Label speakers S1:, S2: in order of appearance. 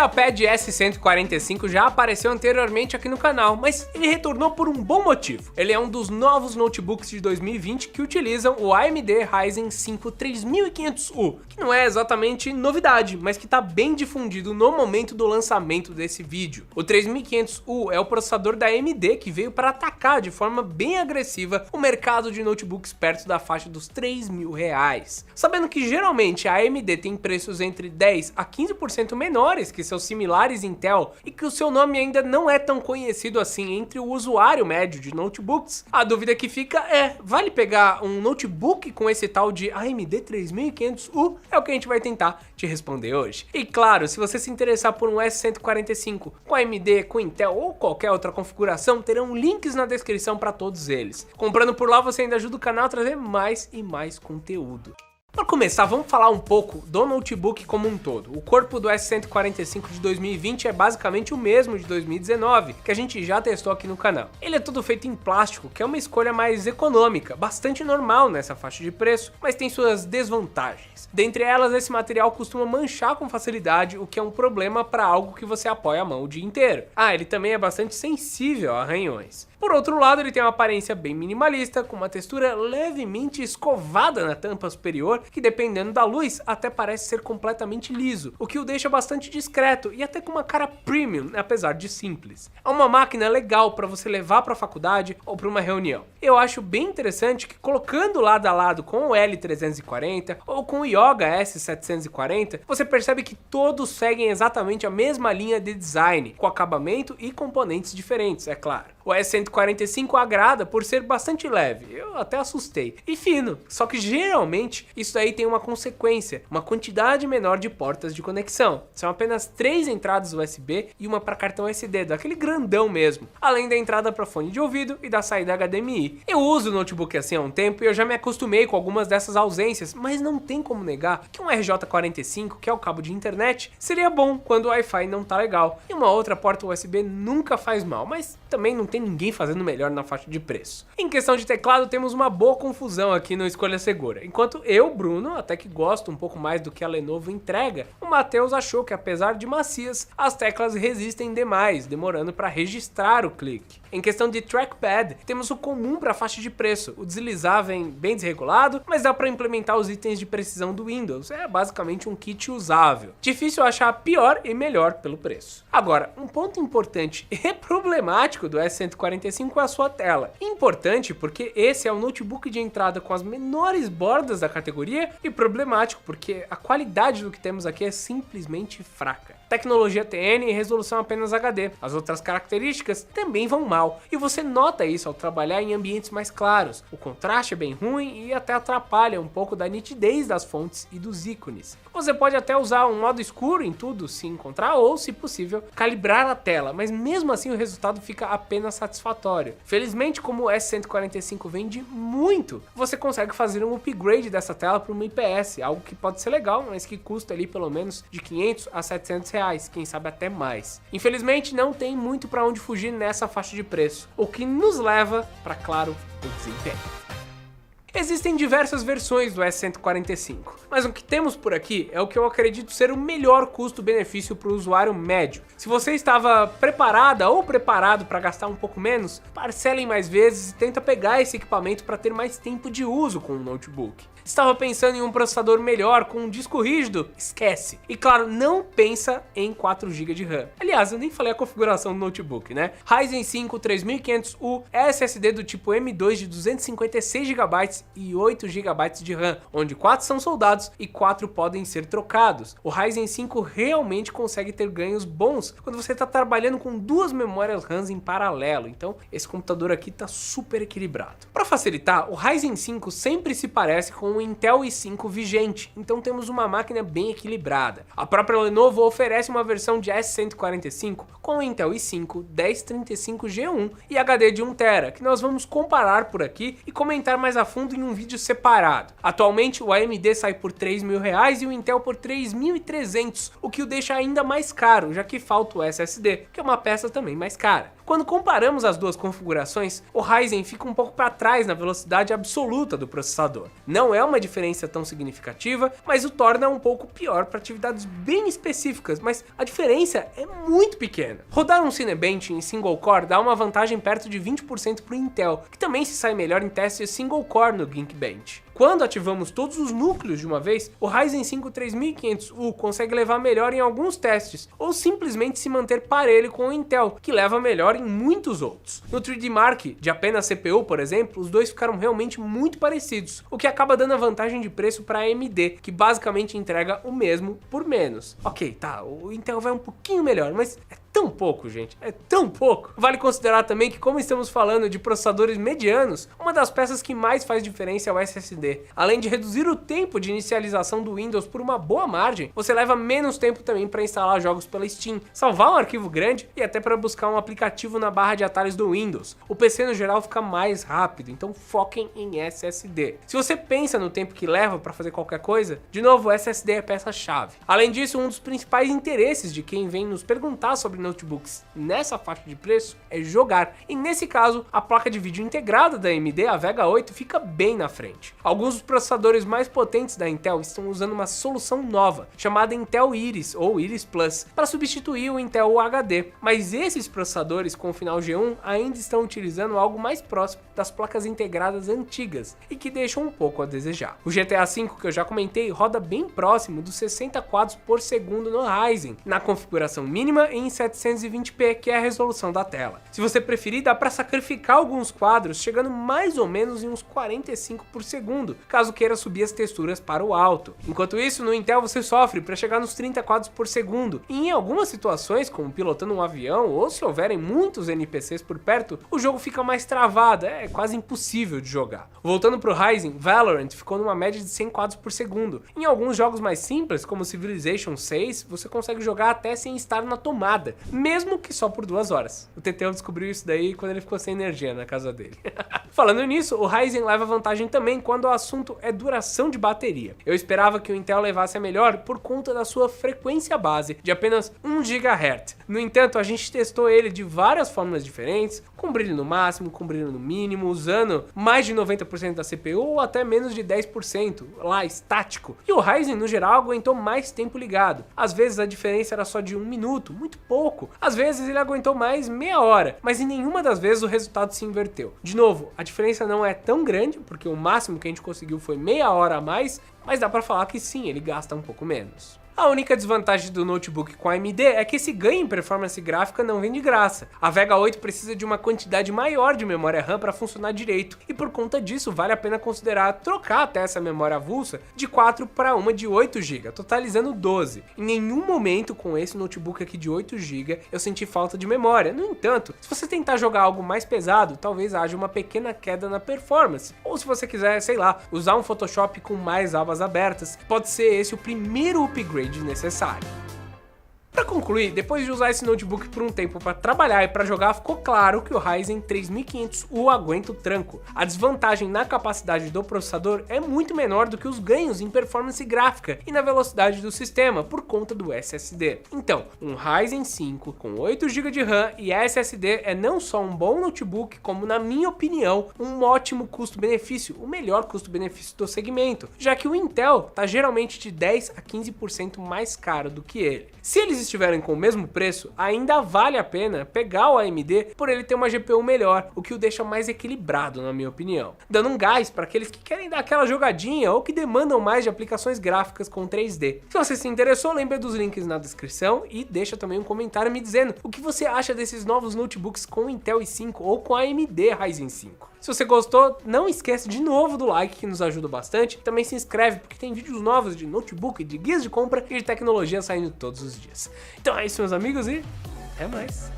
S1: IdeaPad S145 já apareceu anteriormente aqui no canal, mas ele retornou por um bom motivo. Ele é um dos novos notebooks de 2020 que utilizam o AMD Ryzen 5 3500U, que não é exatamente novidade, mas que está bem difundido no momento do lançamento desse vídeo. O 3500U é o processador da AMD que veio para atacar de forma bem agressiva o mercado de notebooks perto da faixa dos R$3.000. Sabendo que geralmente a AMD tem preços entre 10 a 15% menores que seus similares Intel e que o seu nome ainda não é tão conhecido assim entre o usuário médio de notebooks, a dúvida que fica é, vale pegar um notebook com esse tal de AMD 3500U? É o que a gente vai tentar te responder hoje. E claro, se você se interessar por um S145 com AMD, com Intel ou qualquer outra configuração, terão links na descrição para todos eles. Comprando por lá você ainda ajuda o canal a trazer mais e mais conteúdo. Para começar, vamos falar um pouco do notebook como um todo. O corpo do S145 de 2020 é basicamente o mesmo de 2019, que a gente já testou aqui no canal. Ele é todo feito em plástico, que é uma escolha mais econômica, bastante normal nessa faixa de preço, mas tem suas desvantagens. Dentre elas, esse material costuma manchar com facilidade, o que é um problema para algo que você apoia a mão o dia inteiro. Ele também é bastante sensível a arranhões. Por outro lado, ele tem uma aparência bem minimalista, com uma textura levemente escovada na tampa superior, que dependendo da luz até parece ser completamente liso, o que o deixa bastante discreto e até com uma cara premium, apesar de simples. É uma máquina legal para você levar para a faculdade ou para uma reunião. Eu acho bem interessante que colocando lado a lado com o L340 ou com o Yoga S740, você percebe que todos seguem exatamente a mesma linha de design, com acabamento e componentes diferentes, é claro. O S145 agrada por ser bastante leve, eu até assustei, e fino, só que geralmente isso aí tem uma consequência, uma quantidade menor de portas de conexão. São apenas 3 entradas USB e uma para cartão SD, daquele grandão mesmo, além da entrada para fone de ouvido e da saída HDMI. Eu uso o notebook assim há um tempo e eu já me acostumei com algumas dessas ausências, mas não tem como negar que um RJ45, que é o cabo de internet, seria bom quando o Wi-Fi não tá legal, e uma outra porta USB nunca faz mal, mas também não tem ninguém fazendo melhor na faixa de preço. Em questão de teclado, temos uma boa confusão aqui no Escolha Segura. Enquanto eu, Bruno, até que gosto um pouco mais do que a Lenovo entrega, o Matheus achou que apesar de macias, as teclas resistem demais, demorando para registrar o clique. Em questão de trackpad, temos o comum para a faixa de preço. O deslizar vem bem desregulado, mas dá para implementar os itens de precisão do Windows. É basicamente um kit usável. Difícil achar pior e melhor pelo preço. Agora, um ponto importante e problemático do S145 é a sua tela. Importante porque esse é o notebook de entrada com as menores bordas da categoria e problemático porque a qualidade do que temos aqui é simplesmente fraca. Tecnologia TN e resolução apenas HD. As outras características também vão mal, e você nota isso ao trabalhar em ambientes mais claros. O contraste é bem ruim e até atrapalha um pouco da nitidez das fontes e dos ícones. Você pode até usar um modo escuro em tudo se encontrar ou, se possível, calibrar a tela, mas mesmo assim o resultado fica apenas satisfatório. Felizmente, como o S145 vende muito, você consegue fazer um upgrade dessa tela para uma IPS, algo que pode ser legal, mas que custa ali pelo menos de 500 a 700 reais, quem sabe até mais. Infelizmente não tem muito para onde fugir nessa faixa de preço, o que nos leva para, claro, o desempenho. Existem diversas versões do S145, mas o que temos por aqui é o que eu acredito ser o melhor custo-benefício para o usuário médio. Se você estava preparada ou preparado para gastar um pouco menos, parcela em mais vezes e tenta pegar esse equipamento para ter mais tempo de uso com o notebook. Estava pensando em um processador melhor com um disco rígido? Esquece! E claro, não pensa em 4 GB de RAM. Aliás, eu nem falei a configuração do notebook, né? Ryzen 5 3500U, SSD do tipo M2 de 256 GB e 8 GB de RAM, onde 4 são soldados e 4 podem ser trocados. O Ryzen 5 realmente consegue ter ganhos bons quando você está trabalhando com 2 memórias RAM em paralelo, então esse computador aqui está super equilibrado. Para facilitar, o Ryzen 5 sempre se parece com o Intel i5 vigente, então temos uma máquina bem equilibrada. A própria Lenovo oferece uma versão de S145 com o Intel i5 1035G1 e HD de 1TB, que nós vamos comparar por aqui e comentar mais a fundo em um vídeo separado. Atualmente o AMD sai por R$3.000 e o Intel por 3.300, o que o deixa ainda mais caro, já que falta o SSD, que é uma peça também mais cara. Quando comparamos as duas configurações, o Ryzen fica um pouco para trás na velocidade absoluta do processador. Não é uma diferença tão significativa, mas o torna um pouco pior para atividades bem específicas, mas a diferença é muito pequena. Rodar um Cinebench em single core dá uma vantagem perto de 20% para o Intel, que também se sai melhor em testes single core no Geekbench. Quando ativamos todos os núcleos de uma vez, o Ryzen 5 3500U consegue levar melhor em alguns testes, ou simplesmente se manter parelho com o Intel, que leva melhor em muitos outros. No 3D Mark, de apenas CPU, por exemplo, os dois ficaram realmente muito parecidos, o que acaba dando a vantagem de preço para a AMD, que basicamente entrega o mesmo por menos. Ok, tá, o Intel vai um pouquinho melhor, mas é tão pouco, gente, é tão pouco. Vale considerar também que, como estamos falando de processadores medianos, uma das peças que mais faz diferença é o SSD. Além de reduzir o tempo de inicialização do Windows por uma boa margem, você leva menos tempo também para instalar jogos pela Steam, salvar um arquivo grande e até para buscar um aplicativo na barra de atalhos do Windows. O PC no geral fica mais rápido, então foquem em SSD. Se você pensa no tempo que leva para fazer qualquer coisa, de novo, o SSD é peça-chave. Além disso, um dos principais interesses de quem vem nos perguntar sobre notebooks nessa faixa de preço é jogar, e nesse caso a placa de vídeo integrada da AMD, a Vega 8, fica bem na frente. Alguns dos processadores mais potentes da Intel estão usando uma solução nova, chamada Intel Iris ou Iris Plus, para substituir o Intel UHD, mas esses processadores com final G1 ainda estão utilizando algo mais próximo das placas integradas antigas e que deixam um pouco a desejar. O GTA V, que eu já comentei, roda bem próximo dos 60 quadros por segundo no Ryzen, na configuração mínima e em 720p, que é a resolução da tela. Se você preferir, dá para sacrificar alguns quadros, chegando mais ou menos em uns 45 por segundo, caso queira subir as texturas para o alto. Enquanto isso, no Intel você sofre para chegar nos 30 quadros por segundo, e em algumas situações, como pilotando um avião ou se houverem muitos NPCs por perto, o jogo fica mais travado, é quase impossível de jogar. Voltando pro Ryzen, Valorant ficou numa média de 100 quadros por segundo. Em alguns jogos mais simples, como Civilization 6, você consegue jogar até sem estar na tomada, mesmo que só por 2 horas. O Teteu descobriu isso daí quando ele ficou sem energia na casa dele. Falando nisso, o Ryzen leva vantagem também quando o assunto é duração de bateria. Eu esperava que o Intel levasse a melhor por conta da sua frequência base de apenas 1 GHz. No entanto, a gente testou ele de várias formas diferentes, com brilho no máximo, com brilho no mínimo, usando mais de 90% da CPU ou até menos de 10% lá estático. E o Ryzen no geral aguentou mais tempo ligado. Às vezes a diferença era só de 1 minuto, muito pouco. Às vezes ele aguentou mais meia hora, mas em nenhuma das vezes o resultado se inverteu. De novo, a diferença não é tão grande, porque o máximo que a gente conseguiu foi meia hora a mais, mas dá pra falar que sim, ele gasta um pouco menos. A única desvantagem do notebook com a AMD é que esse ganho em performance gráfica não vem de graça. A Vega 8 precisa de uma quantidade maior de memória RAM para funcionar direito, e por conta disso vale a pena considerar trocar até essa memória avulsa de 4 para uma de 8 GB, totalizando 12. Em nenhum momento com esse notebook aqui de 8 GB eu senti falta de memória. No entanto, se você tentar jogar algo mais pesado, talvez haja uma pequena queda na performance. Ou se você quiser, sei lá, usar um Photoshop com mais abas abertas, pode ser esse o primeiro upgrade necessário. Para concluir, depois de usar esse notebook por um tempo para trabalhar e para jogar, ficou claro que o Ryzen 3500U aguenta o tranco. A desvantagem na capacidade do processador é muito menor do que os ganhos em performance gráfica e na velocidade do sistema por conta do SSD. Então, um Ryzen 5 com 8 GB de RAM e SSD é não só um bom notebook, como, na minha opinião, um ótimo custo-benefício, o melhor custo-benefício do segmento, já que o Intel está geralmente de 10 a 15% mais caro do que ele. Se eles estiverem com o mesmo preço, ainda vale a pena pegar o AMD por ele ter uma GPU melhor, o que o deixa mais equilibrado, na minha opinião, dando um gás para aqueles que querem dar aquela jogadinha ou que demandam mais de aplicações gráficas com 3D. Se você se interessou, lembre dos links na descrição e deixa também um comentário me dizendo o que você acha desses novos notebooks com Intel i5 ou com AMD Ryzen 5. Se você gostou, não esquece de novo do like, que nos ajuda bastante. Também se inscreve, porque tem vídeos novos de notebook, de guias de compra e de tecnologia saindo todos os dias. Então é isso, meus amigos, e até mais!